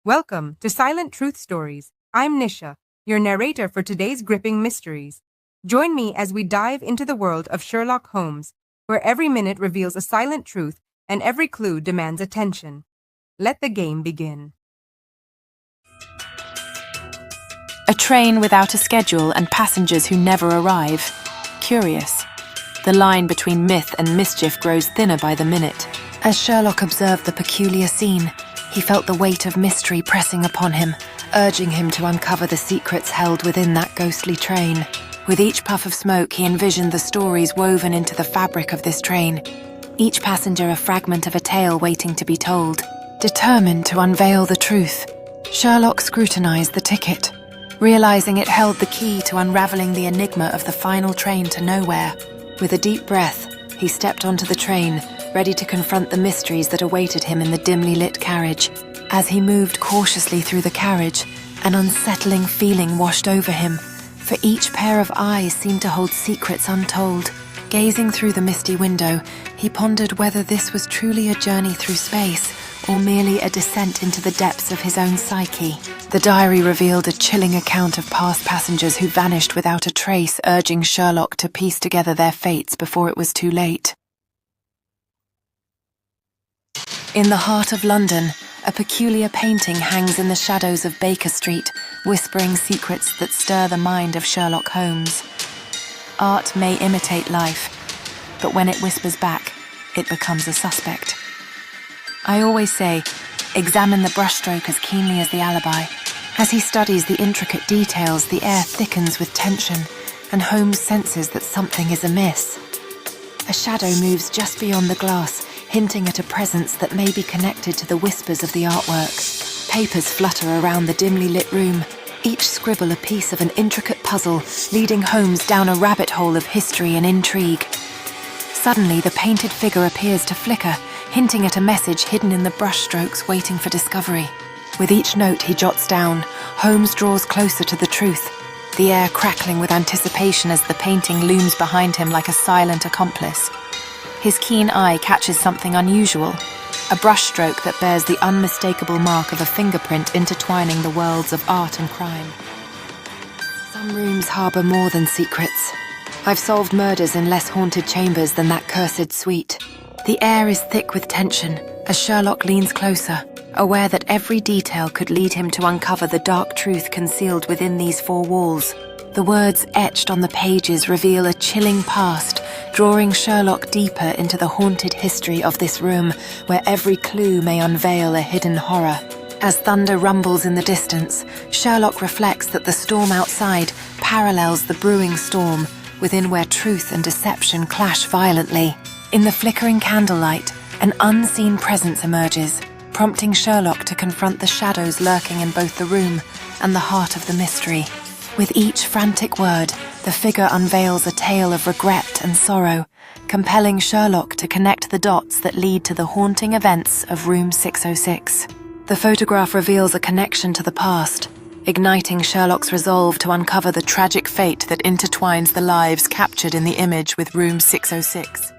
Welcome to Silent Truth Stories. I'm Nisha, your narrator for today's gripping mysteries. Join me as we dive into the world of Sherlock Holmes, where every minute reveals a silent truth and every clue demands attention. Let the game begin. A train without a schedule and passengers who never arrive. Curious. The line between myth and mischief grows thinner by the minute. As Sherlock observed the peculiar scene, he felt the weight of mystery pressing upon him, urging him to uncover the secrets held within that ghostly train. With each puff of smoke, he envisioned the stories woven into the fabric of this train, each passenger a fragment of a tale waiting to be told. Determined to unveil the truth, Sherlock scrutinized the ticket, realizing it held the key to unraveling the enigma of the final train to nowhere. With a deep breath, he stepped onto the train, ready to confront the mysteries that awaited him in the dimly lit carriage. As he moved cautiously through the carriage, an unsettling feeling washed over him, for each pair of eyes seemed to hold secrets untold. Gazing through the misty window, he pondered whether this was truly a journey through space, or merely a descent into the depths of his own psyche. The diary revealed a chilling account of past passengers who vanished without a trace, urging Sherlock to piece together their fates before it was too late. In the heart of London, a peculiar painting hangs in the shadows of Baker Street, whispering secrets that stir the mind of Sherlock Holmes. Art may imitate life, but when it whispers back, it becomes a suspect. I always say, examine the brushstroke as keenly as the alibi. As he studies the intricate details, the air thickens with tension, and Holmes senses that something is amiss. A shadow moves just beyond the glass, hinting at a presence that may be connected to the whispers of the artwork. Papers flutter around the dimly lit room, each scribble a piece of an intricate puzzle, leading Holmes down a rabbit hole of history and intrigue. Suddenly, the painted figure appears to flicker, hinting at a message hidden in the brushstrokes waiting for discovery. With each note he jots down, Holmes draws closer to the truth, the air crackling with anticipation as the painting looms behind him like a silent accomplice. His keen eye catches something unusual, a brushstroke that bears the unmistakable mark of a fingerprint intertwining the worlds of art and crime. Some rooms harbor more than secrets. I've solved murders in less haunted chambers than that cursed suite. The air is thick with tension as Sherlock leans closer, aware that every detail could lead him to uncover the dark truth concealed within these four walls. The words etched on the pages reveal a chilling past, drawing Sherlock deeper into the haunted history of this room, where every clue may unveil a hidden horror. As thunder rumbles in the distance, Sherlock reflects that the storm outside parallels the brewing storm within, where truth and deception clash violently. In the flickering candlelight, an unseen presence emerges, prompting Sherlock to confront the shadows lurking in both the room and the heart of the mystery. With each frantic word, the figure unveils a tale of regret and sorrow, compelling Sherlock to connect the dots that lead to the haunting events of Room 606. The photograph reveals a connection to the past, igniting Sherlock's resolve to uncover the tragic fate that intertwines the lives captured in the image with Room 606.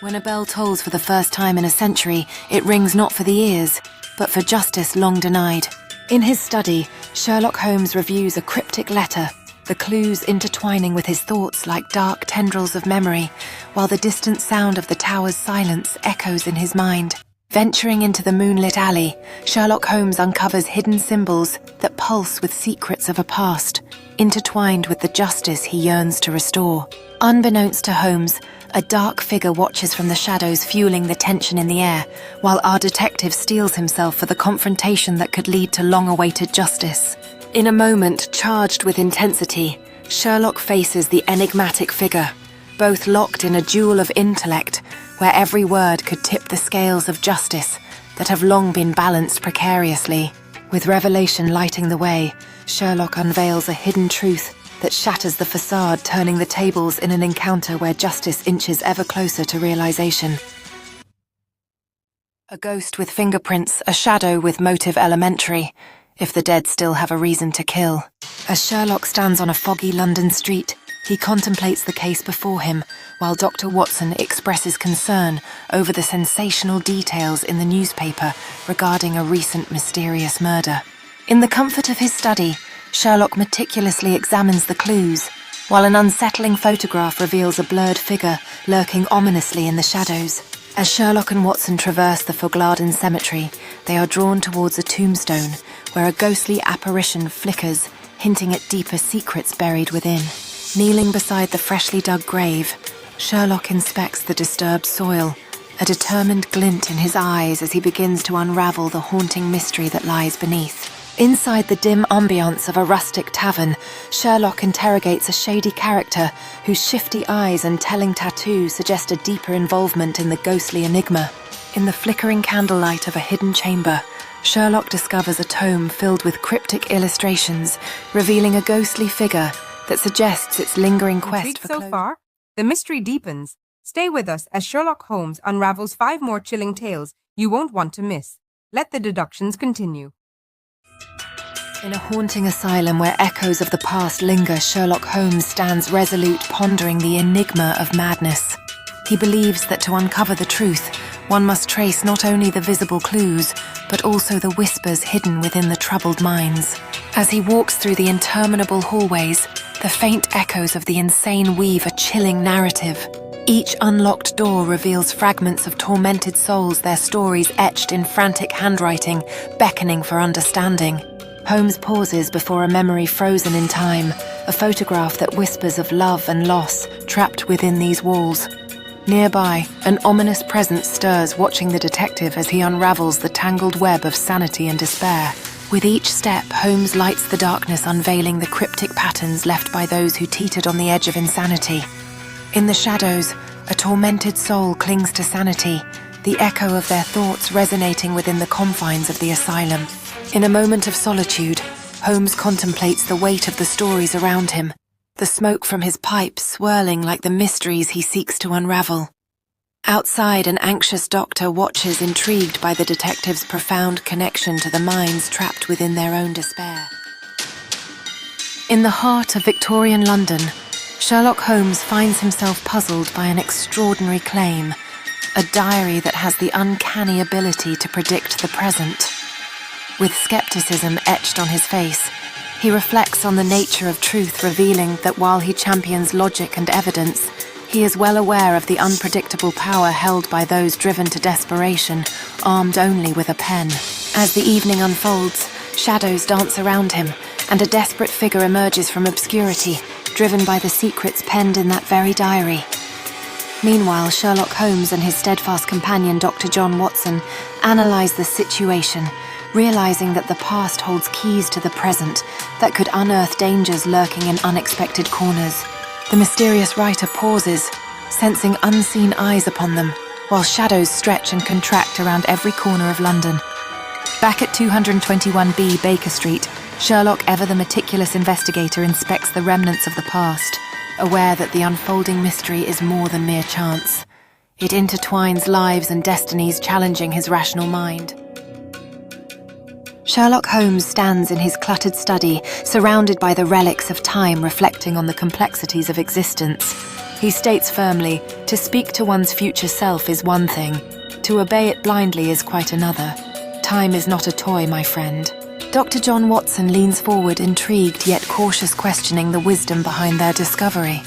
When a bell tolls for the first time in a century, it rings not for the ears, but for justice long denied. In his study, Sherlock Holmes reviews a cryptic letter, the clues intertwining with his thoughts like dark tendrils of memory, while the distant sound of the tower's silence echoes in his mind. Venturing into the moonlit alley, Sherlock Holmes uncovers hidden symbols that pulse with secrets of a past, intertwined with the justice he yearns to restore. Unbeknownst to Holmes, a dark figure watches from the shadows, fueling the tension in the air, while our detective steels himself for the confrontation that could lead to long-awaited justice. In a moment charged with intensity, Sherlock faces the enigmatic figure, both locked in a duel of intellect, where every word could tip the scales of justice that have long been balanced precariously. With revelation lighting the way, Sherlock unveils a hidden truth that shatters the facade, turning the tables in an encounter where justice inches ever closer to realization. A ghost with fingerprints, a shadow with motive elementary, if the dead still have a reason to kill. As Sherlock stands on a foggy London street, He contemplates the case before him, while Dr. Watson expresses concern over the sensational details in the newspaper regarding a recent mysterious murder. In the comfort of his study, Sherlock meticulously examines the clues, while an unsettling photograph reveals a blurred figure lurking ominously in the shadows. As Sherlock and Watson traverse the Foglarden cemetery, they are drawn towards a tombstone where a ghostly apparition flickers, hinting at deeper secrets buried within. Kneeling beside the freshly dug grave, Sherlock inspects the disturbed soil, a determined glint in his eyes as he begins to unravel the haunting mystery that lies beneath. Inside the dim ambience of a rustic tavern, Sherlock interrogates a shady character whose shifty eyes and telling tattoo suggest a deeper involvement in the ghostly enigma. In the flickering candlelight of a hidden chamber, Sherlock discovers a tome filled with cryptic illustrations, revealing a ghostly figure that suggests its lingering quest Intrigued for so far? The mystery deepens. Stay with us as Sherlock Holmes unravels 5 more chilling tales you won't want to miss. Let the deductions continue. In a haunting asylum where echoes of the past linger, Sherlock Holmes stands resolute, pondering the enigma of madness. He believes that to uncover the truth, one must trace not only the visible clues, but also the whispers hidden within the troubled minds. As he walks through the interminable hallways, the faint echoes of the insane weave a chilling narrative. Each unlocked door reveals fragments of tormented souls, their stories etched in frantic handwriting, beckoning for understanding. Holmes pauses before a memory frozen in time, a photograph that whispers of love and loss trapped within these walls. Nearby, an ominous presence stirs, watching the detective as he unravels the tangled web of sanity and despair. With each step, Holmes lights the darkness, unveiling the cryptic patterns left by those who teetered on the edge of insanity. In the shadows, a tormented soul clings to sanity, the echo of their thoughts resonating within the confines of the asylum. In a moment of solitude, Holmes contemplates the weight of the stories around him, the smoke from his pipe swirling like the mysteries he seeks to unravel. Outside, an anxious doctor watches, intrigued by the detective's profound connection to the minds trapped within their own despair. In the heart of Victorian London, Sherlock Holmes finds himself puzzled by an extraordinary claim, a diary that has the uncanny ability to predict the present. With skepticism etched on his face, he reflects on the nature of truth, revealing that while he champions logic and evidence, he is well aware of the unpredictable power held by those driven to desperation, armed only with a pen. As the evening unfolds, shadows dance around him, and a desperate figure emerges from obscurity, driven by the secrets penned in that very diary. Meanwhile, Sherlock Holmes and his steadfast companion, Dr. John Watson, analyze the situation, realizing that the past holds keys to the present that could unearth dangers lurking in unexpected corners. The mysterious writer pauses, sensing unseen eyes upon them, while shadows stretch and contract around every corner of London. Back at 221B Baker Street, Sherlock, ever the meticulous investigator, inspects the remnants of the past, aware that the unfolding mystery is more than mere chance. It intertwines lives and destinies, challenging his rational mind. Sherlock Holmes stands in his cluttered study, surrounded by the relics of time, reflecting on the complexities of existence. He states firmly, to speak to one's future self is one thing, to obey it blindly is quite another. Time is not a toy, my friend. Dr. John Watson leans forward, intrigued yet cautious, questioning the wisdom behind their discovery.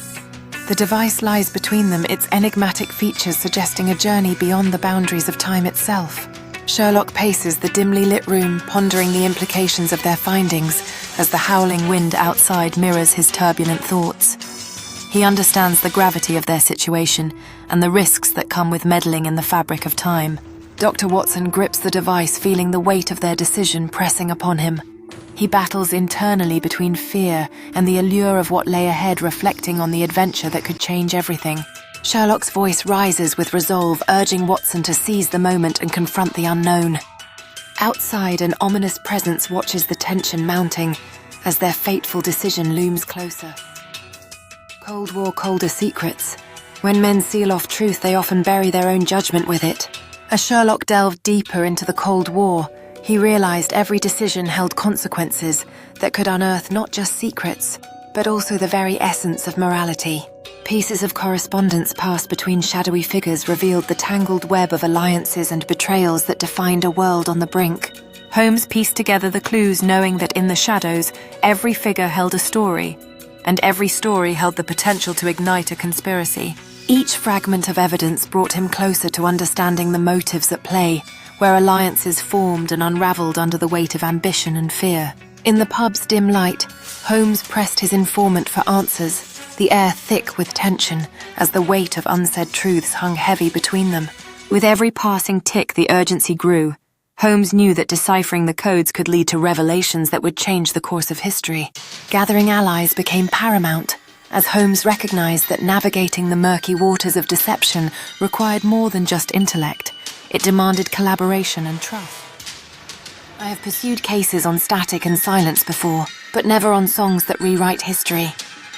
The device lies between them, its enigmatic features suggesting a journey beyond the boundaries of time itself. Sherlock paces the dimly lit room, pondering the implications of their findings as the howling wind outside mirrors his turbulent thoughts. He understands the gravity of their situation and the risks that come with meddling in the fabric of time. Dr. Watson grips the device, feeling the weight of their decision pressing upon him. He battles internally between fear and the allure of what lay ahead, reflecting on the adventure that could change everything. Sherlock's voice rises with resolve, urging Watson to seize the moment and confront the unknown. Outside, an ominous presence watches the tension mounting as their fateful decision looms closer. Cold War colder secrets. When men seal off truth, they often bury their own judgment with it. As Sherlock delved deeper into the Cold War, he realized every decision held consequences that could unearth not just secrets, but also the very essence of morality. Pieces of correspondence passed between shadowy figures revealed the tangled web of alliances and betrayals that defined a world on the brink. Holmes pieced together the clues, knowing that in the shadows, every figure held a story, and every story held the potential to ignite a conspiracy. Each fragment of evidence brought him closer to understanding the motives at play, where alliances formed and unraveled under the weight of ambition and fear. In the pub's dim light, Holmes pressed his informant for answers, the air thick with tension as the weight of unsaid truths hung heavy between them. With every passing tick, the urgency grew. Holmes knew that deciphering the codes could lead to revelations that would change the course of history. Gathering allies became paramount, as Holmes recognized that navigating the murky waters of deception required more than just intellect. It demanded collaboration and trust. I have pursued cases on static and silence before, but never on songs that rewrite history.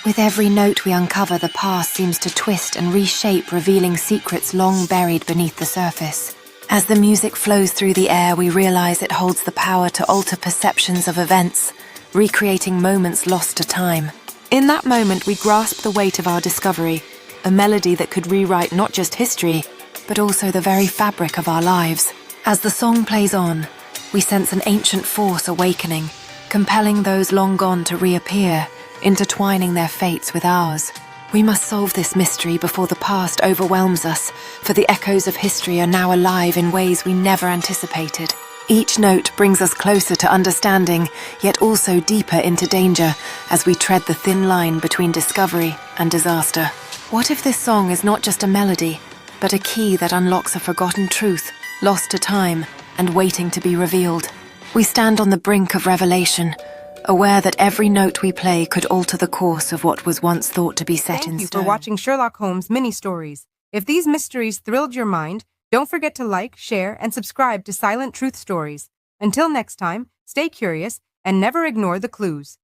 With every note we uncover, the past seems to twist and reshape, revealing secrets long buried beneath the surface. As the music flows through the air, we realize it holds the power to alter perceptions of events, recreating moments lost to time. In that moment, we grasp the weight of our discovery, a melody that could rewrite not just history, but also the very fabric of our lives. As the song plays on, we sense an ancient force awakening, compelling those long gone to reappear, intertwining their fates with ours. We must solve this mystery before the past overwhelms us, for the echoes of history are now alive in ways we never anticipated. Each note brings us closer to understanding, yet also deeper into danger, as we tread the thin line between discovery and disaster. What if this song is not just a melody, but a key that unlocks a forgotten truth, lost to time and waiting to be revealed? We stand on the brink of revelation, aware that every note we play could alter the course of what was once thought to be set in stone. Thank you for watching Sherlock Holmes mini-stories. If these mysteries thrilled your mind, don't forget to like, share, and subscribe to Silent Truth Stories. Until next time, stay curious and never ignore the clues.